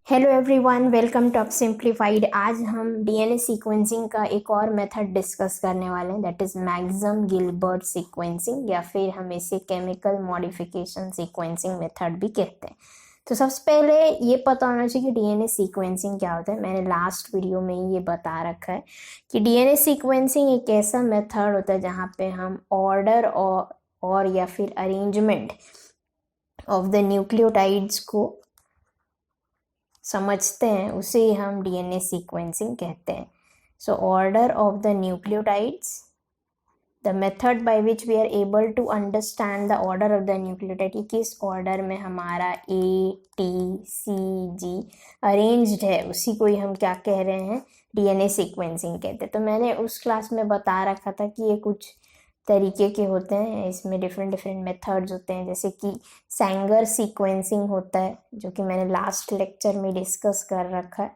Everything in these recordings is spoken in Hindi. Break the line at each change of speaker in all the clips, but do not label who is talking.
Hello everyone, welcome to up simplified. आज हम डीएनए सीक्वेंसिंग का एक और मेथड डिस्कस करने वाले हैं, that is Maxam Gilbert sequencing, या फिर हम इसे केमिकल मॉडिफिकेशन सीक्वेंसिंग मेथड भी कहते हैं। तो सबसे पहले ये पता होना चाहिए कि डीएनए सीक्वेंसिंग क्या होता है। मैंने लास्ट वीडियो में ये बता रखा है कि डीएनए सीक्वेंसिंग एक ऐसा मेथड होता है जहाँ पे हम ऑर्डर और या फिर अरेंजमेंट ऑफ द न्यूक्लियोटाइड्स को समझते हैं, उसे हम डीएनए सीक्वेंसिंग कहते हैं। So order of the nucleotides, the method by which we are able to understand the order of the nucleotide कि किस ऑर्डर में हमारा ATCG अरेंज्ड है, उसी को ही हम क्या कह रहे हैं, डीएनए सीक्वेंसिंग कहते हैं। तो मैंने उस क्लास में बता रखा था कि ये कुछ तरीके के होते हैं, इसमें डिफरेंट मेथड्स होते हैं, जैसे कि सैंगर सीक्वेंसिंग होता है, जो कि मैंने लास्ट लेक्चर में डिस्कस कर रखा है।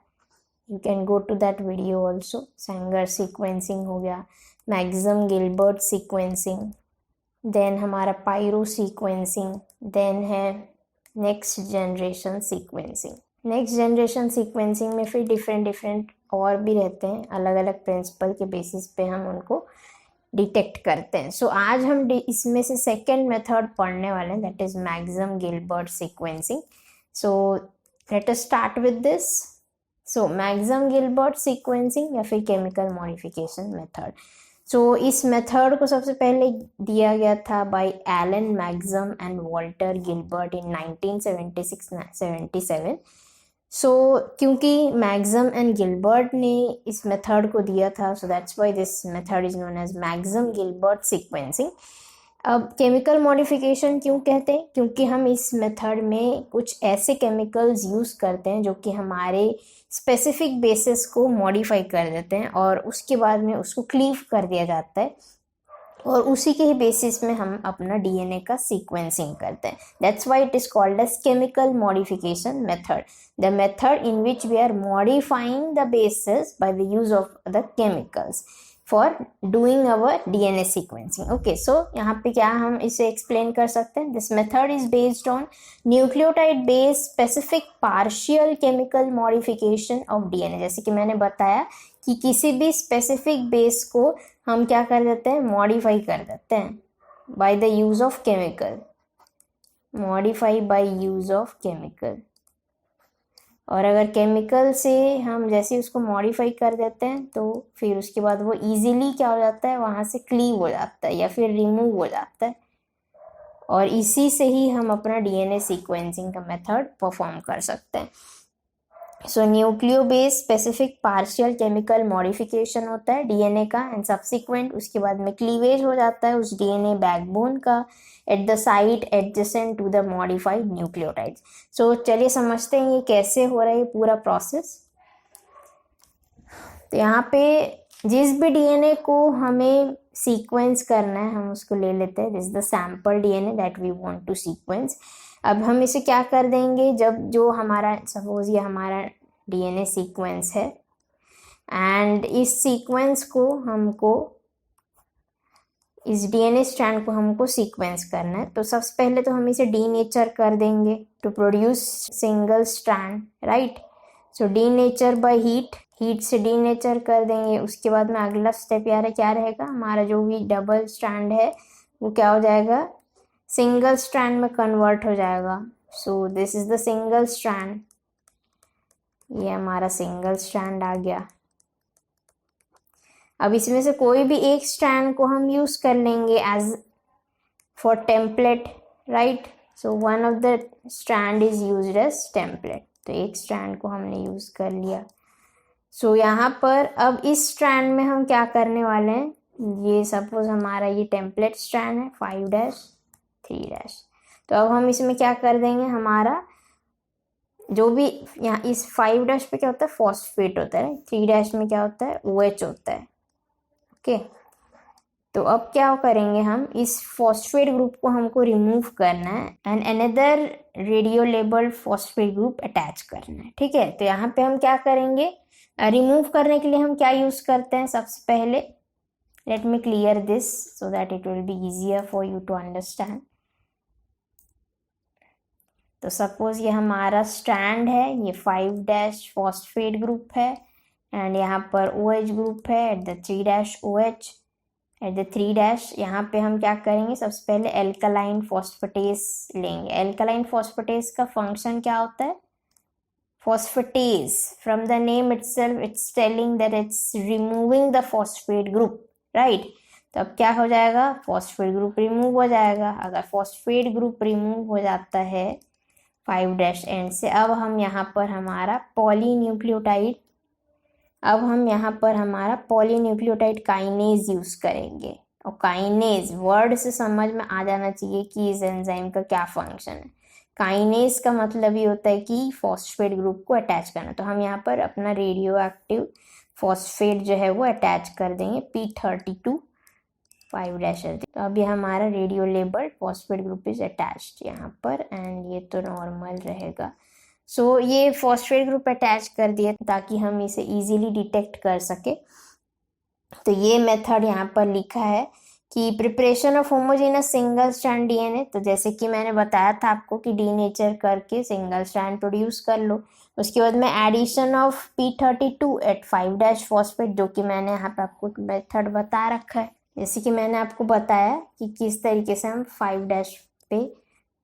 You can go to that video also. Sanger sequencing हो गया, मैक्सम गिलबर्ट सीक्वेंसिंग, देन हमारा पायरो सीक्वेंसिंग, देन है next generation sequencing. Next generation sequencing में फिर डिफरेंट और भी रहते हैं, अलग अलग प्रिंसिपल के बेसिस पे हम उनको डिटेक्ट करते हैं। सो आज हम इसमें से सेकेंड मेथड पढ़ने वाले हैं, that is Maxam Gilbert sequencing. So let us start with this. So Maxam Gilbert sequencing या फिर केमिकल मॉडिफिकेशन मेथड। सो इस मेथड को सबसे पहले दिया गया था by Allan Maxam and Walter Gilbert in 1976-77। क्योंकि मैक्सम एंड गिलबर्ट ने इस मेथड को दिया था, so that's why this method is known as Maxam Gilbert sequencing. अब केमिकल मॉडिफिकेशन क्यों कहते हैं? क्योंकि हम इस मेथड में कुछ ऐसे केमिकल्स यूज करते हैं जो कि हमारे स्पेसिफिक बेसिस को मॉडिफाई कर देते हैं और उसके बाद में उसको क्लीव कर दिया जाता है और उसी के ही बेसिस में हम अपना डीएनए का सीक्वेंसिंग करते हैं। That's why it is called as chemical modification method, the method in which we are modifying the bases by the use of the chemicals for doing our DNA sequencing. Okay, so यहाँ पे क्या हम इसे एक्सप्लेन कर सकते हैं? This method is based on nucleotide based specific partial chemical modification of DNA. जैसे कि मैंने बताया कि किसी भी स्पेसिफिक बेस को हम क्या कर देते हैं, मॉडिफाई कर देते हैं bye the use of chemical, modify by use of chemical. और अगर केमिकल से हम जैसे उसको मॉडिफाई कर देते हैं तो फिर उसके बाद वो इजीली क्या हो जाता है, वहाँ से क्लीव हो जाता है या फिर रिमूव हो जाता है, और इसी से ही हम अपना डीएनए सीक्वेंसिंग का मेथड परफॉर्म कर सकते हैं। So nucleo base specific partial chemical modification होता है डीएनए का, एंड सब्सिक्वेंट उसके बाद में क्लीवेज हो जाता है उस डीएनए बैकबोन का at the site adjacent to the modified nucleotides. So चलिए समझते हैं ये कैसे हो रहा है पूरा प्रोसेस। तो यहाँ पे जिस भी डीएनए को हमें सीक्वेंस करना है हम उसको ले लेते हैं, this is the sample DNA that we want to sequence. अब हम इसे क्या कर देंगे, जब जो हमारा सपोज ये हमारा डीएनए सीक्वेंस है एंड इस सीक्वेंस को हमको, इस डीएनए स्ट्रैंड को हमको सीक्वेंस करना है, तो सबसे पहले तो हम इसे डीनेचर कर देंगे to produce single strand, right. So denature by heat से डीनेचर कर देंगे। उसके बाद में अगला स्टेप यार क्या रहेगा, हमारा जो भी डबल स्ट्रैंड है वो क्या हो जाएगा, सिंगल स्ट्रैंड में कन्वर्ट हो जाएगा। So this is the single strand, ये हमारा सिंगल स्ट्रैंड आ गया। अब इसमें से कोई भी एक स्ट्रैंड को हम यूज कर लेंगे as for template, right. So one of the strand is used as template, तो एक स्ट्रैंड को हमने यूज कर लिया। सो यहाँ पर अब इस स्ट्रैंड में हम क्या करने वाले हैं, ये सपोज हमारा ये टेम्पलेट स्ट्रैंड है 5'3', तो अब हम इसमें क्या कर देंगे, हमारा जो भी यहाँ इस 5' पे क्या होता है, फॉस्फेट होता है, 3' में क्या होता है, OH होता है। ओके, तो अब क्या करेंगे, हम इस फॉस्फेट ग्रुप को हमको रिमूव करना है and another radio labelled phosphate group attach करना है, ठीक है। तो यहाँ पे हम क्या करेंगे, रिमूव करने के लिए हम क्या यूज करते हैं, सबसे पहले let me clear this so that it will be easier for you to understand. तो सपोज ये हमारा स्ट्रैंड है, ये 5' फॉस्फेट ग्रुप है एंड यहाँ पर OH ग्रुप है at the 3' OH at the 3'। यहाँ पे हम क्या करेंगे, सबसे पहले एल्कलाइन फॉस्फेटेस लेंगे। एल्कलाइन फॉस्फेटेस का फंक्शन क्या होता है, phosphatase, from the name itself it's telling that it's removing the phosphate group, right? तो अब क्या हो जाएगा, फॉस्फेट ग्रुप रिमूव हो जाएगा। अगर फॉस्फेट ग्रुप रिमूव हो जाता है 5' एंड से, अब हम यहाँ पर हमारा पॉलीन्यूक्लियोटाइड काइनेज यूज करेंगे। और काइनेज वर्ड से समझ में आ जाना चाहिए कि इस एंजाइम का क्या फंक्शन है। काइनेज का मतलब ये होता है कि फॉस्फेट ग्रुप को अटैच करना। तो हम यहाँ पर अपना रेडियो एक्टिव फॉस्फेट जो है वो अटैच कर देंगे P32 5'। तो अभी हमारा radio labelled phosphate group is attached यहाँ पर एंड ये तो नॉर्मल रहेगा। सो ये फॉस्फेट ग्रुप अटैच कर दिया ताकि हम इसे इजीली डिटेक्ट कर सके। तो ये मेथड यहाँ पर लिखा है कि preparation of homogeneous single strand DNA। तो जैसे कि मैंने बताया था आपको कि डीनेचर करके सिंगल स्ट्रैंड प्रोड्यूस कर लो। उसके बाद में addition of P32 eight 5' phosphate, जो कि मैंने यहाँ पे आपको मेथड बता रखा है। जैसे कि मैंने आपको बताया कि किस तरीके से हम 5' पे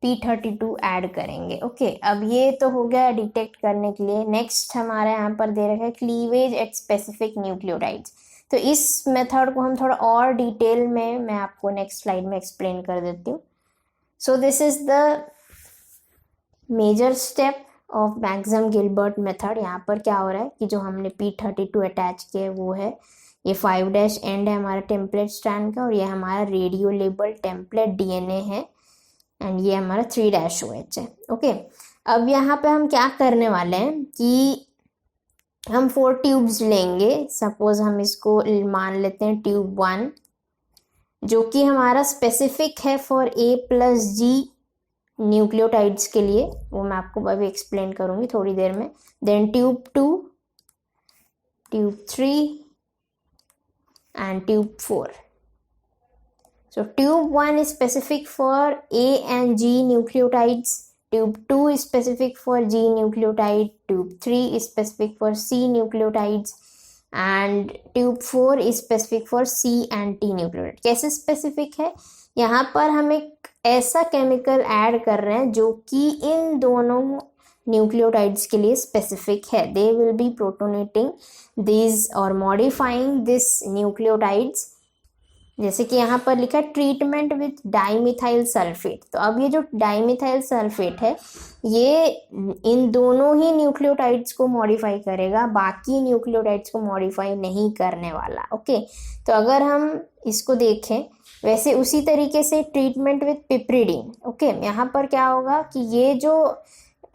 P32 ऐड करेंगे। ओके, अब ये तो हो गया डिटेक्ट करने के लिए। नेक्स्ट हमारे यहाँ पर दे रखा है क्लीवेज एट स्पेसिफिक न्यूक्लियोटाइड्स। तो इस मेथड को हम थोड़ा और डिटेल में मैं आपको नेक्स्ट स्लाइड में एक्सप्लेन कर देती हूँ। So this is the major step of Maxam Gilbert method. यहाँ पर क्या हो रहा है कि जो हमने P32 अटैच किया है वो है, ये 5' एंड है हमारा टेम्पलेट स्ट्रैंड का और ये हमारा रेडियो लेबल टेम्पलेट DNA है एंड ये हमारा 3' OH है। ओके, अब यहाँ पे हम क्या करने वाले हैं कि हम 4 ट्यूब्स लेंगे। सपोज हम इसको मान लेते हैं ट्यूब 1, जो कि हमारा स्पेसिफिक है फॉर A+G न्यूक्लियोटाइड्स के लिए, वो मैं आपको अभी एक्सप्लेन करूंगी थोड़ी देर में। Then tube 2, tube 3 and tube 4। So tube 1 is specific for A and G nucleotides, tube 2 is specific for G nucleotide, tube 3 is specific for C nucleotides and tube 4 is specific for C and T nucleotide। कैसे specific है, यहाँ पर हम एक ऐसा केमिकल ऐड कर रहे हैं जो कि इन दोनों न्यूक्लियोटाइड्स के लिए स्पेसिफिक है। दे विल बी प्रोटोनेटिंग दिस और मॉडिफाइंग दिस न्यूक्लियोटाइड्स। जैसे कि यहाँ पर लिखा है ट्रीटमेंट विथ डाइमिथाइल सल्फेट। तो अब ये जो डाइमिथाइल सल्फेट है ये इन दोनों ही न्यूक्लियोटाइड्स को मॉडिफाई करेगा, बाकी न्यूक्लियोटाइड्स को मॉडिफाई नहीं करने वाला। ओके, तो अगर हम इसको देखें वैसे उसी तरीके से ट्रीटमेंट विथ पिप्रिडीन। ओके, यहाँ पर क्या होगा कि ये जो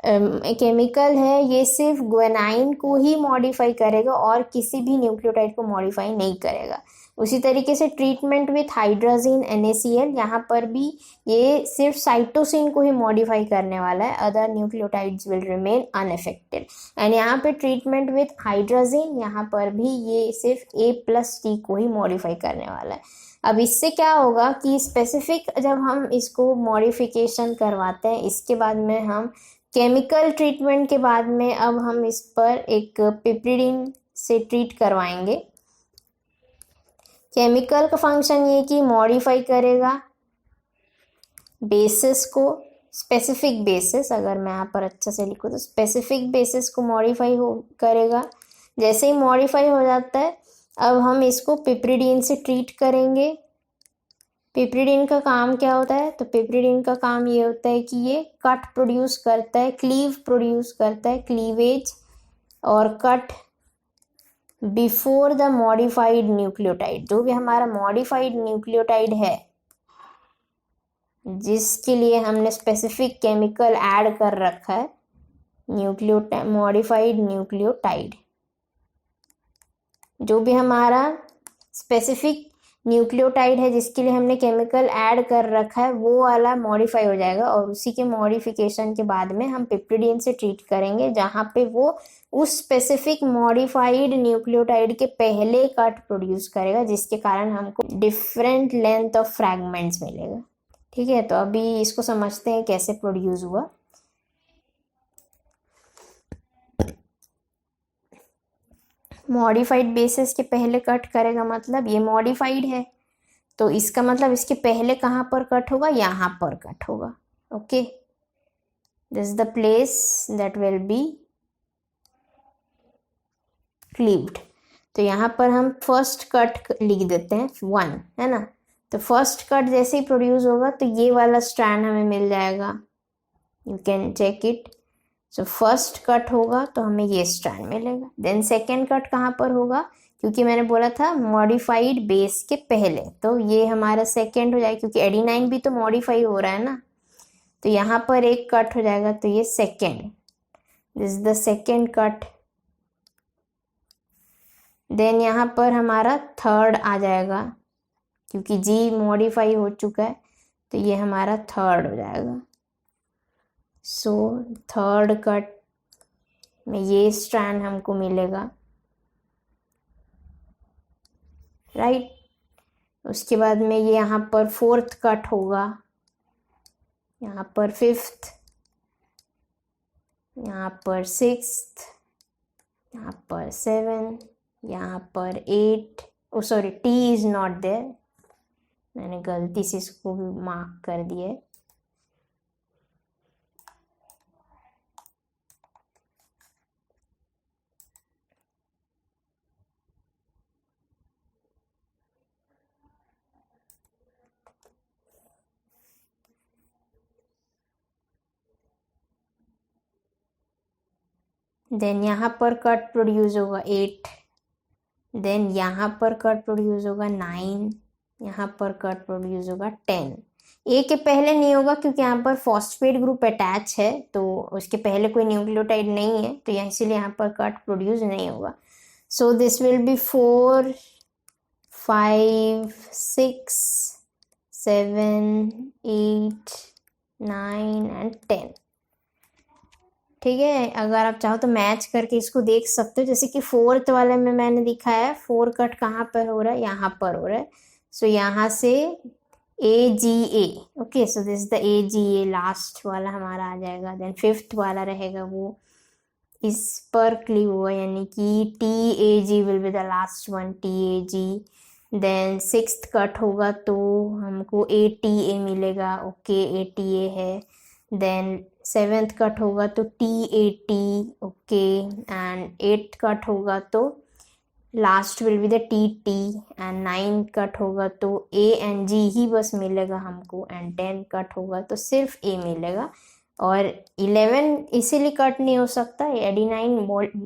केमिकल है ये सिर्फ ग्वेनाइन को ही मॉडिफाई करेगा और किसी भी न्यूक्लियोटाइड को मॉडिफाई नहीं करेगा। उसी तरीके से ट्रीटमेंट विथ हाइड्रोजिन NaCl, यहाँ पर भी ये सिर्फ साइटोसिन को ही मॉडिफाई करने वाला है, other nucleotides will remain unaffected. And यहाँ पे ट्रीटमेंट विथ हाइड्रोजिन, यहाँ पर भी ये सिर्फ A+T को ही मॉडिफाई करने वाला है। अब इससे क्या होगा कि स्पेसिफिक जब हम इसको मॉडिफिकेशन करवाते हैं, इसके बाद में हम केमिकल ट्रीटमेंट के बाद में अब हम इस पर एक पिप्रिडीन से ट्रीट करवाएंगे। केमिकल का फंक्शन ये कि मॉडिफाई करेगा बेसिस को, स्पेसिफिक बेसिस, अगर मैं यहाँ पर अच्छा से लिखूँ तो स्पेसिफिक बेसिस को मॉडिफाई करेगा। जैसे ही मॉडिफाई हो जाता है अब हम इसको पिप्रिडीन से ट्रीट करेंगे। पिप्रिडीन का काम क्या होता है, तो पिप्रिडीन का काम ये होता है कि ये कट प्रोड्यूस करता है, क्लीव प्रोड्यूस करता है, क्लीवेज और cut before the modified nucleotide. जो भी हमारा मॉडिफाइड न्यूक्लियोटाइड है जिसके लिए हमने स्पेसिफिक केमिकल ऐड कर रखा है, मॉडिफाइड न्यूक्लियोटाइड, जो भी हमारा स्पेसिफिक न्यूक्लियोटाइड है जिसके लिए हमने केमिकल ऐड कर रखा है वो वाला मॉडिफाई हो जाएगा और उसी के मॉडिफिकेशन के बाद में हम पिप्रिडीन से ट्रीट करेंगे, जहाँ पे वो उस स्पेसिफिक मॉडिफाइड न्यूक्लियोटाइड के पहले कट प्रोड्यूस करेगा, जिसके कारण हमको डिफरेंट लेंथ ऑफ फ्रैगमेंट्स मिलेगा। ठीक है, तो अभी इसको समझते हैं कैसे प्रोड्यूस हुआ। मॉडिफाइड बेसिस के पहले कट करेगा, मतलब ये मॉडिफाइड है तो इसका मतलब इसके पहले कहाँ पर कट होगा, यहाँ पर कट होगा। Okay, this is the place that will be cleaved. तो यहाँ पर हम फर्स्ट कट लिख देते हैं 1, है ना। तो फर्स्ट कट जैसे ही प्रोड्यूस होगा तो ये वाला स्ट्रैंड हमें मिल जाएगा, you can check it. So first cut होगा तो हमें ये स्ट्रैंड मिलेगा। देन सेकेंड कट कहाँ पर होगा, क्योंकि मैंने बोला था मॉडिफाइड बेस के पहले, तो ये हमारा सेकेंड हो जाएगा, क्योंकि एडिनाइन भी तो मॉडिफाई हो रहा है ना। तो यहाँ पर एक कट हो जाएगा तो ये second, this is the second cut. Then यहाँ पर हमारा थर्ड आ जाएगा, क्योंकि जी मॉडिफाई हो चुका है तो ये हमारा थर्ड हो जाएगा। सो थर्ड कट में ये स्ट्रैंड हमको मिलेगा, राइट। उसके बाद में ये यहाँ पर फोर्थ कट होगा, यहाँ पर फिफ्थ, यहाँ पर सिक्स्थ, यहाँ पर 7, यहाँ पर 8। Oh sorry, T is not there, मैंने गलती से इसको भी मार्क कर दिया है। देन यहाँ पर कट प्रोड्यूस होगा 8, देन यहाँ पर कट प्रोड्यूस होगा 9, यहाँ पर कट प्रोड्यूस होगा 10। ए के पहले नहीं होगा क्योंकि यहाँ पर फॉस्फेट ग्रुप अटैच है, तो उसके पहले कोई न्यूक्लियोटाइड नहीं है, तो यहाँ इसीलिए यहाँ पर कट प्रोड्यूस नहीं होगा। So this will B 4, 5, 6, 7, 8, 9 and 10। ठीक है, अगर आप चाहो तो मैच करके इसको देख सकते हो, जैसे कि फोर्थ वाले में मैंने दिखाया है 4 कट कहाँ पर हो रहा है, यहाँ पर हो रहा है। सो यहाँ से AGA, okay, so this is the AGA, last वाला हमारा आ जाएगा। देन फिफ्थ वाला रहेगा वो इस पर क्लीव हुआ, यानी कि TAG will be the last one, TAG। Then sixth cut होगा तो हमको ATA मिलेगा, ओके, ATA है। देन सेवेंथ कट होगा तो TAT, okay, and eighth cut होगा तो last will be the TT, and 9 cut होगा तो A एंड G ही बस मिलेगा हमको, एंड 10 कट होगा तो सिर्फ A मिलेगा। और 11 इसीलिए कट नहीं हो सकता, एडिनाइन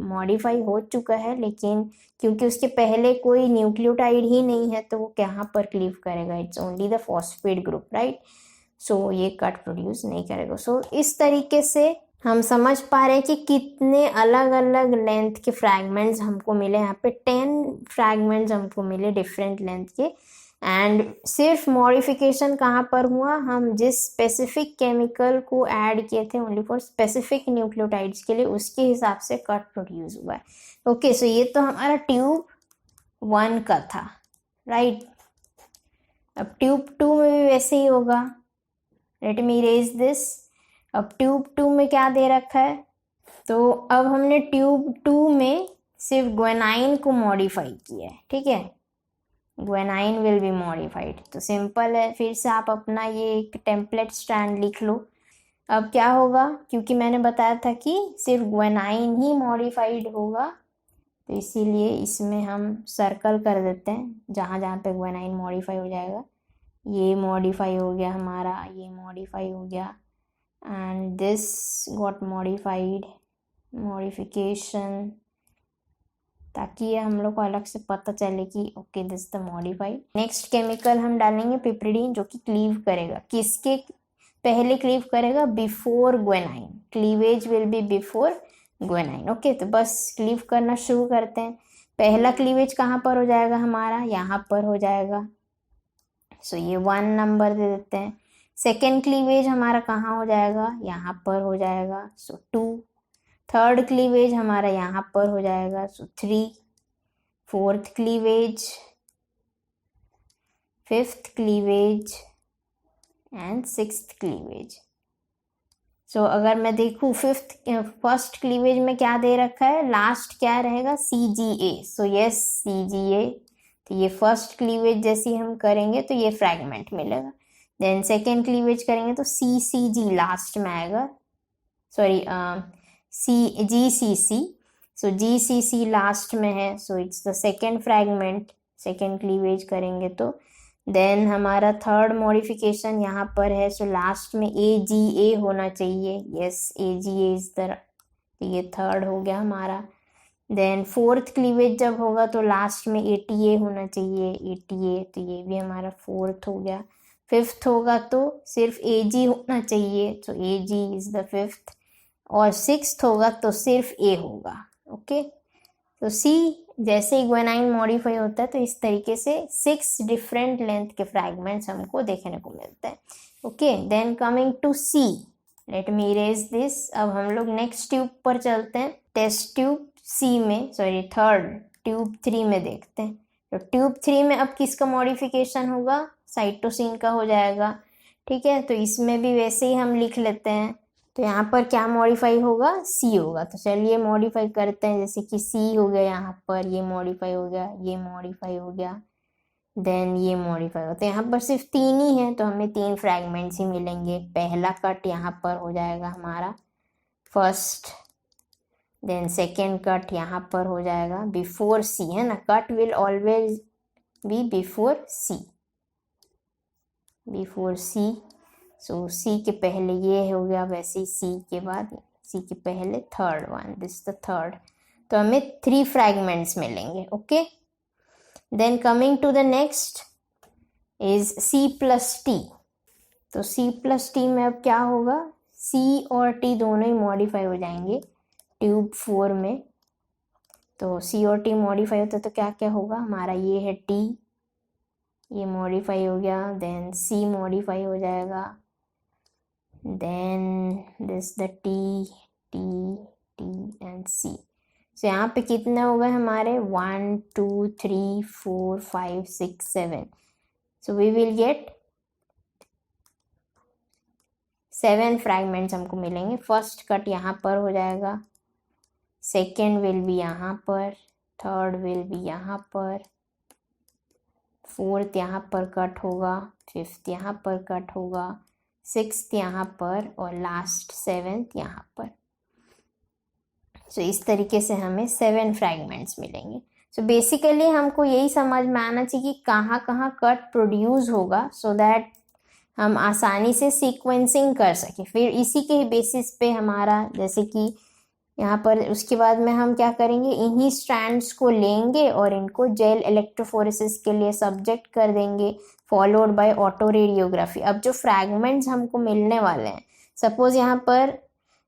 मॉडिफाई हो चुका है, लेकिन क्योंकि उसके पहले कोई न्यूक्लियोटाइड ही नहीं है तो वो कहाँ पर क्लीव करेगा, it's only the phosphate group, right. So ये कट प्रोड्यूस नहीं करेगा। सो इस तरीके से हम समझ पा रहे हैं कि कितने अलग अलग लेंथ के फ्रैगमेंट्स हमको मिले। यहाँ पे 10 फ्रैगमेंट्स हमको मिले डिफरेंट लेंथ के, एंड सिर्फ मॉडिफिकेशन कहाँ पर हुआ, हम जिस स्पेसिफिक केमिकल को ऐड किए थे ओनली फॉर स्पेसिफिक न्यूक्लियोटाइड्स के लिए, उसके हिसाब से कट प्रोड्यूस हुआ है। ओके, सो ये तो हमारा ट्यूब 1 का था, राइट। अब ट्यूब 2 में भी वैसे ही होगा। Late me erase this. अब ट्यूब 2 में क्या दे रखा है, तो अब हमने ट्यूब 2 में सिर्फ ग्वेनाइन को मॉडिफाई किया है, ठीक है, ग्वेनाइन विल बी मॉडिफाइड। तो सिंपल है, फिर से आप अपना ये एक टेम्पलेट स्ट्रैंड लिख लो। अब क्या होगा, क्योंकि मैंने बताया था कि सिर्फ ग्वेनाइन ही मॉडिफाइड होगा, तो इसीलिए इसमें हम सर्कल कर देते हैं जहाँ जहाँ पे ग्वेनाइन मॉडिफाई हो जाएगा। ये मॉडिफाई हो गया हमारा, ये मॉडिफाई हो गया, and this got modified, modification, ताकि ये हम लोग को अलग से पता चले कि okay this the modified. Next chemical हम डालेंगे पिप्रिडीन, जो कि क्लीव करेगा, किसके पहले क्लीव करेगा, before guanine, cleavage will be before guanine. Okay, तो बस क्लीव करना शुरू करते हैं। पहला क्लीवेज कहाँ पर हो जाएगा हमारा, यहाँ पर हो जाएगा, सो ये 1 नंबर दे देते हैं। सेकेंड क्लीवेज हमारा कहाँ हो जाएगा, यहाँ पर हो जाएगा, सो 2। थर्ड क्लीवेज हमारा यहाँ पर हो जाएगा, so 3। Fourth cleavage, fifth cleavage and sixth cleavage. So अगर मैं देखूँ फर्स्ट क्लीवेज में क्या दे रखा है, लास्ट क्या रहेगा, CGA। सो यस CGA, तो ये फर्स्ट क्लीवेज जैसे हम करेंगे तो ये फ्रैगमेंट मिलेगा। देन सेकेंड क्लीवेज करेंगे तो CCG लास्ट में आएगा, सॉरी GCC। सो GCC लास्ट में है, so it's the second fragment, second cleavage करेंगे तो। देन हमारा थर्ड मॉडिफिकेशन यहाँ पर है, सो लास्ट में AGA होना चाहिए, यस AGA इज द, ये थर्ड हो गया हमारा। देन फोर्थ क्लीवेज जब होगा तो लास्ट में ATA होना चाहिए, ATA, तो ये भी हमारा फोर्थ हो गया। फिफ्थ होगा तो सिर्फ AG होना चाहिए, तो AG इज द फिफ्थ। और सिक्स्थ होगा तो सिर्फ A होगा, ओके। तो C जैसे इग्वेनाइन मॉडिफाई होता है तो इस तरीके से 6 डिफरेंट लेंथ के फ्रैगमेंट्स हमको देखने को मिलते हैं, okay. Then coming to C, let me erase this. अब हम लोग नेक्स्ट ट्यूब पर चलते हैं, टेस्ट ट्यूब C में, सॉरी थर्ड ट्यूब 3 में देखते हैं। तो ट्यूब 3 में अब किसका मॉडिफिकेशन होगा, साइटोसिन का हो जाएगा, ठीक है। तो इसमें भी वैसे ही हम लिख लेते हैं, तो यहाँ पर क्या मॉडिफाई होगा, C होगा। तो चलिए मॉडिफाई करते हैं, जैसे कि C हो गया, यहाँ पर ये मॉडिफाई हो गया, ये मॉडिफाई हो गया, देन ये मॉडिफाई होता है। यहाँ पर सिर्फ 3 ही है तो हमें 3 फ्रैगमेंट्स ही मिलेंगे। पहला कट यहाँ पर हो जाएगा हमारा फर्स्ट, देन सेकेंड कट यहाँ पर हो जाएगा बिफोर C, है ना, cut will always be before C, before C। So C के पहले ये हो गया, वैसे ही C के बाद, C के पहले third one, this the third. तो हमें 3 फ्रैगमेंट्स मिलेंगे, okay. Then coming to the next is C+T। तो C+T में अब क्या होगा, C और T दोनों ही मॉडिफाई हो जाएंगे ट्यूब 4 में। तो C और T मॉडिफाई होता है तो क्या क्या होगा हमारा, ये है T, ये मॉडिफाई हो गया, देन C मॉडिफाई हो जाएगा, then this the T and C। सो यहाँ पे कितने हो गए हमारे, 1 2 3 4 5 6 7। So we will get 7 fragments हमको मिलेंगे। फर्स्ट कट यहाँ पर हो जाएगा, सेकेंड विल बी यहाँ पर, थर्ड विल बी यहाँ पर, फोर्थ यहाँ पर कट होगा, फिफ्थ यहाँ पर कट होगा, सिक्स्थ यहाँ पर, और लास्ट 7th यहाँ पर। सो इस तरीके से हमें 7 फ्रैगमेंट्स मिलेंगे। सो बेसिकली हमको यही समझ में आना चाहिए कि कहाँ कहाँ कट प्रोड्यूस होगा, सो दैट हम आसानी से सीक्वेंसिंग कर सकें। फिर इसी के बेसिस पे हमारा, जैसे कि यहाँ पर उसके बाद में हम क्या करेंगे, इन्हीं स्ट्रैंड्स को लेंगे और इनको जेल इलेक्ट्रोफोरेसिस के लिए सब्जेक्ट कर देंगे, फॉलोड बाय ऑटो रेडियोग्राफी। अब जो फ्रैगमेंट्स हमको मिलने वाले हैं, सपोज यहाँ पर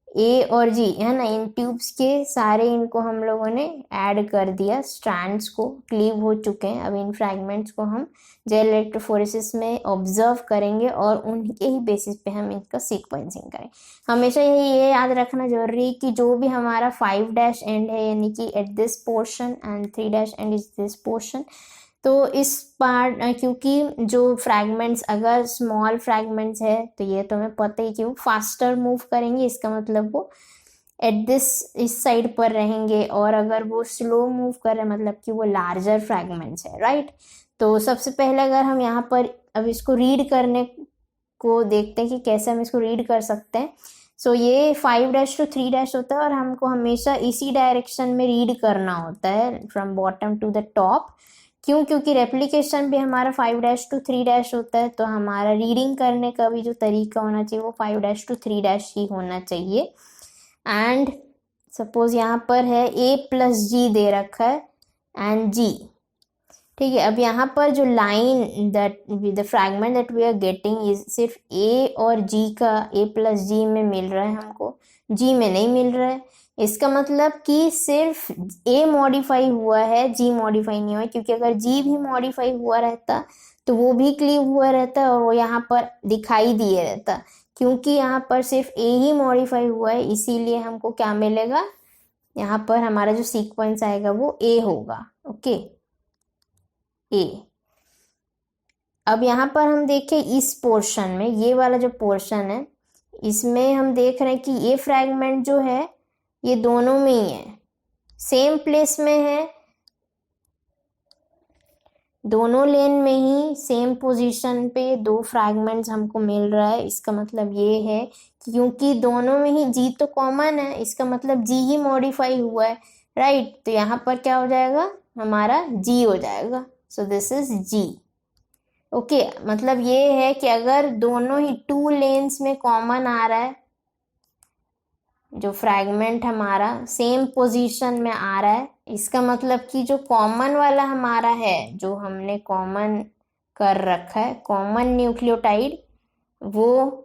A और G है ना, इन ट्यूब्स के सारे इनको हम लोगों ने ऐड कर दिया, स्ट्रैंड्स को क्लीव हो चुके हैं। अब इन फ्रैगमेंट्स को हम जेल इलेक्ट्रोफोरेसिस में ऑब्जर्व करेंगे और उनके ही बेसिस पे हम इनका सीक्वेंसिंग करें। हमेशा ये याद रखना जरूरी है कि जो भी हमारा 5' एंड है, यानी कि at this portion and 3' and is this portion, तो इस पार्ट, क्योंकि जो फ्रैगमेंट्स अगर स्मॉल फ्रैगमेंट्स है तो ये तो हमें पता ही कि वो फास्टर मूव करेंगे, इसका मतलब वो एट इस साइड पर रहेंगे, और अगर वो स्लो मूव कर रहे हैं मतलब कि वो लार्जर फ्रैगमेंट्स है, राइट। तो सबसे पहले अगर हम यहाँ पर अब इसको रीड करने को देखते हैं कि कैसे हम इसको रीड कर सकते हैं। सो ये 5' to 3' होता है और हमको हमेशा इसी डायरेक्शन में रीड करना होता है, from bottom to the top. क्यों, क्योंकि रेप्लिकेशन भी हमारा 5' to 3' होता है, तो हमारा रीडिंग करने का भी जो तरीका होना चाहिए वो 5' to 3' ही होना चाहिए। एंड सपोज यहाँ पर है A+G दे रखा है एंड G, ठीक है। अब यहाँ पर जो line that the fragment that we are getting is सिर्फ A और G का, A+G में मिल रहा है हमको, G में नहीं मिल रहा है। इसका मतलब कि सिर्फ A मॉडिफाई हुआ है, G मॉडिफाई नहीं हुआ है, क्योंकि अगर G भी मॉडिफाई हुआ रहता तो वो भी क्लीव हुआ रहता और वो यहाँ पर दिखाई दिए रहता। क्योंकि यहाँ पर सिर्फ A ही मॉडिफाई हुआ है, इसीलिए हमको क्या मिलेगा, यहाँ पर हमारा जो सीक्वेंस आएगा वो A होगा, ओके, A। अब यहाँ पर हम देखें इस पोर्शन में, ये वाला जो पोर्शन है इसमें हम देख रहे हैं कि ये फ्रैगमेंट जो है ये दोनों में ही है, सेम प्लेस में है, दोनों लेन में ही सेम पोजीशन पे दो फ्रैगमेंट्स हमको मिल रहा है। इसका मतलब ये है कि क्योंकि दोनों में ही जी तो कॉमन है, इसका मतलब जी ही मॉडिफाई हुआ है, राइट। तो यहाँ पर क्या हो जाएगा, हमारा जी हो जाएगा। So this is G. Okay, मतलब ये है कि अगर दोनों ही टू लेन्स में कॉमन आ रहा है, जो फ्रैगमेंट हमारा सेम पोजीशन में आ रहा है, इसका मतलब कि जो कॉमन वाला हमारा है, जो हमने कॉमन कर रखा है, कॉमन न्यूक्लियोटाइड, वो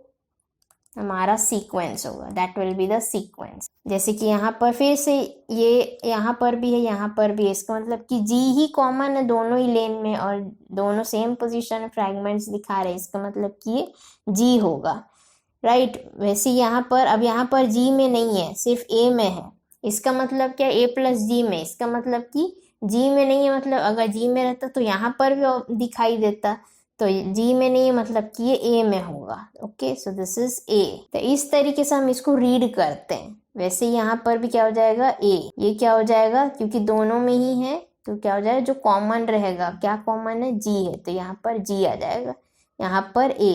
हमारा सीक्वेंस होगा, that will be the sequence. जैसे कि यहाँ पर फिर से ये यहाँ पर भी है, यहाँ पर भी है, इसका मतलब कि जी ही कॉमन है दोनों ही लेन में और दोनों सेम पोजीशन में फ्रैगमेंट्स दिखा रहे हैं, इसका मतलब कि ये जी होगा, राइट। वैसे यहाँ पर, अब यहाँ पर जी में नहीं है, सिर्फ ए में है, इसका मतलब क्या, ए प्लस जी में, इसका मतलब कि जी में नहीं है, मतलब अगर जी में रहता तो यहाँ पर भी दिखाई देता, तो जी में नहीं है मतलब कि ये ए में होगा। Okay, so this is a. तो इस तरीके से हम इसको रीड करते हैं। वैसे यहाँ पर भी क्या हो जाएगा, ए, ये क्या हो जाएगा, क्योंकि दोनों में ही है तो क्या हो जाएगा, जो कॉमन रहेगा, क्या कॉमन है, जी है, तो यहाँ पर जी आ जाएगा, यहाँ पर ए,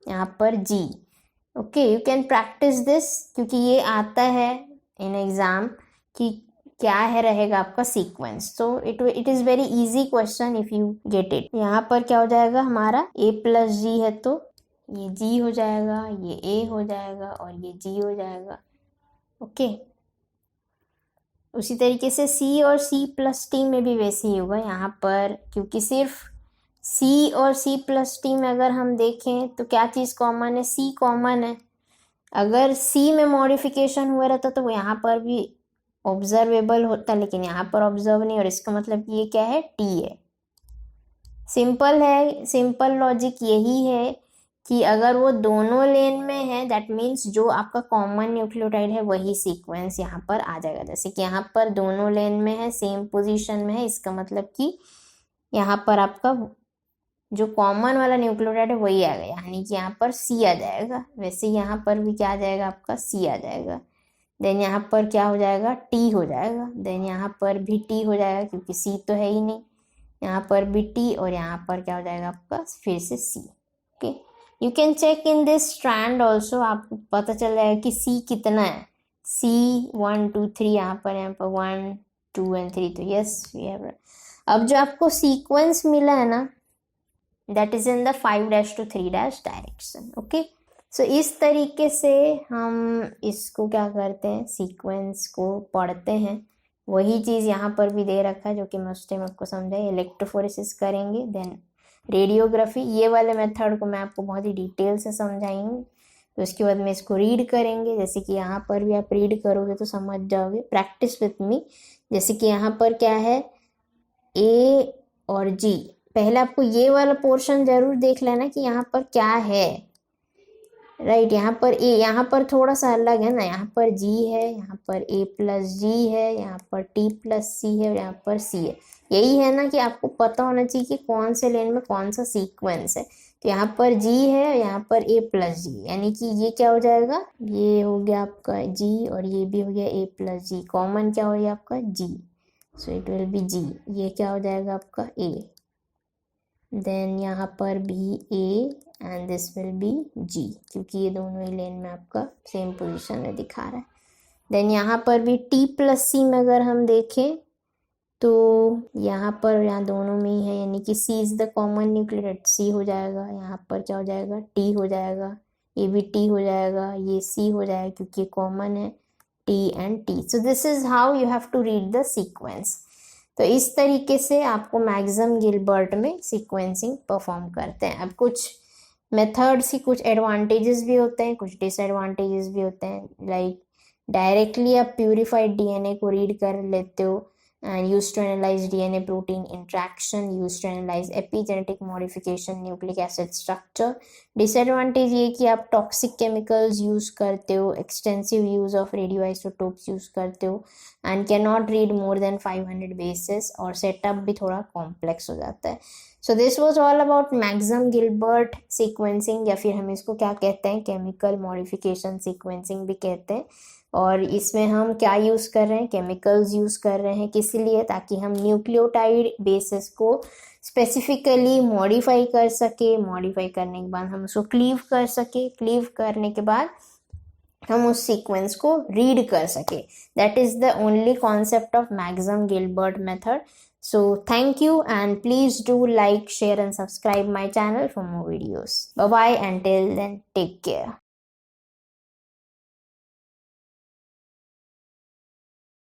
यहाँ पर G. Okay, you can practice this, क्योंकि ये आता है इन एग्जाम कि क्या है रहेगा आपका sequence. So it is very easy question if you get it. यहाँ पर क्या हो जाएगा, हमारा ए प्लस जी है तो ये जी हो जाएगा, ये ए हो जाएगा और ये जी हो जाएगा। ओके, उसी तरीके से सी और सी प्लस टी में भी वैसे ही होगा। यहाँ पर क्योंकि सिर्फ सी और सी प्लस टी में अगर हम देखें तो क्या चीज़ कॉमन है, सी कॉमन है। अगर सी में मॉडिफिकेशन हुआ रहता तो यहाँ पर भी ऑब्जर्वेबल होता, लेकिन यहाँ पर ऑब्जर्व नहीं, और इसका मतलब कि ये क्या है, टी है। सिंपल है, सिंपल लॉजिक यही है कि अगर वो दोनों लेन में है, दैट मीन्स जो आपका कॉमन न्यूक्लियोटाइड है वही सीक्वेंस यहाँ पर आ जाएगा। जैसे कि यहाँ पर दोनों लेन में है, सेम पोजीशन में है, इसका मतलब कि यहाँ पर आपका जो कॉमन वाला न्यूक्लियोटाइड है वही आ गया, यानी कि यहाँ पर सी आ जाएगा। वैसे यहाँ पर भी क्या आ जाएगा, आपका सी आ जाएगा। देन यहाँ पर क्या हो जाएगा, टी हो जाएगा। देन यहाँ पर भी टी हो जाएगा क्योंकि सी तो है ही नहीं, यहाँ पर भी टी, और यहाँ पर क्या हो जाएगा आपका फिर से C. Okay, you can check in this strand also, आपको पता चल जाएगा कि सी कितना है, सी 1 2 3, यहाँ पर 1 2 and 3, तो यस वी हैव। अब जो आपको सीक्वेंस मिला है ना, that is in the 5' to 3' direction. Okay, so इस तरीके से हम इसको क्या करते हैं, सीक्वेंस को पढ़ते हैं। वही चीज़ यहाँ पर भी दे रखा है जो कि मैं उस टाइम आपको समझाई। इलेक्ट्रोफोरेसिस करेंगे, देन रेडियोग्राफी, ये वाले मेथड को मैं आपको बहुत ही डिटेल से समझाएंगे। तो उसके बाद में इसको रीड करेंगे, जैसे कि यहाँ पर भी आप रीड करोगे तो समझ जाओगे। Practice with me. जैसे कि यहाँ पर क्या है, ए और जी, पहले आपको ये वाला पोर्शन जरूर देख लेना कि यहाँ पर क्या है, राइट। यहाँ पर ए, यहाँ पर थोड़ा सा अलग है ना, यहाँ पर जी है, यहाँ पर ए प्लस जी है, यहाँ पर टी प्लस सी है और यहाँ पर सी है। यही है ना कि आपको पता होना चाहिए कि कौन से लेन में कौन सा सीक्वेंस है। तो यहाँ पर जी है, यहाँ पर ए प्लस जी, यानी कि ये क्या हो जाएगा, ये हो गया आपका जी और ये भी हो गया ए प्लस जी। कॉमन क्या हो गया आपका, जी, सो इट विल बी जी। ये क्या हो जाएगा आपका ए, देन यहाँ पर भी A and this will be G, क्योंकि ये दोनों ही लेन में आपका सेम पोजीशन में दिखा रहा है। देन यहाँ पर भी टी प्लस सी में अगर हम देखें तो यहाँ पर, यहाँ दोनों में ही है, यानी कि सी इज द कॉमन न्यूक्लियोटाइड, सी हो जाएगा। यहाँ पर क्या हो जाएगा, टी हो जाएगा, ये भी टी हो जाएगा, ये सी हो जाएगा क्योंकि ये कॉमन है, T and T. So this is how you have to read the sequence. तो इस तरीके से आपको मैक्सम गिलबर्ट में सीक्वेंसिंग परफॉर्म करते हैं। अब कुछ मेथड्स की कुछ एडवांटेजेस भी होते हैं, कुछ डिसएडवांटेजेस भी होते हैं। लाइक डायरेक्टली आप प्यूरिफाइड डीएनए को रीड कर लेते हो and used to analyze DNA protein interaction, used to analyze epigenetic modification, nucleic acid structure. Disadvantage ये कि आप toxic chemicals use करते हो, extensive use of radioisotopes use करते हो and cannot read more than 500 bases, और setup भी थोड़ा complex हो जाता है। So this was all about Maxam Gilbert sequencing, या फिर हम इसको क्या कहते हैं, केमिकल मॉडिफिकेशन सीक्वेंसिंग भी कहते हैं। और इसमें हम क्या यूज़ कर रहे हैं, केमिकल्स यूज़ कर रहे हैं, किस लिए, ताकि हम न्यूक्लियोटाइड बेसिस को स्पेसिफिकली मॉडिफाई कर सके। मॉडिफाई करने के बाद हम उसको क्लीव कर सके, क्लीव करने के बाद हम उस सीक्वेंस को रीड कर सके। That is the only concept of Maxam Gilbert method. So thank you, and please do like, share and subscribe my channel for more videos. Bye bye, until then, take care.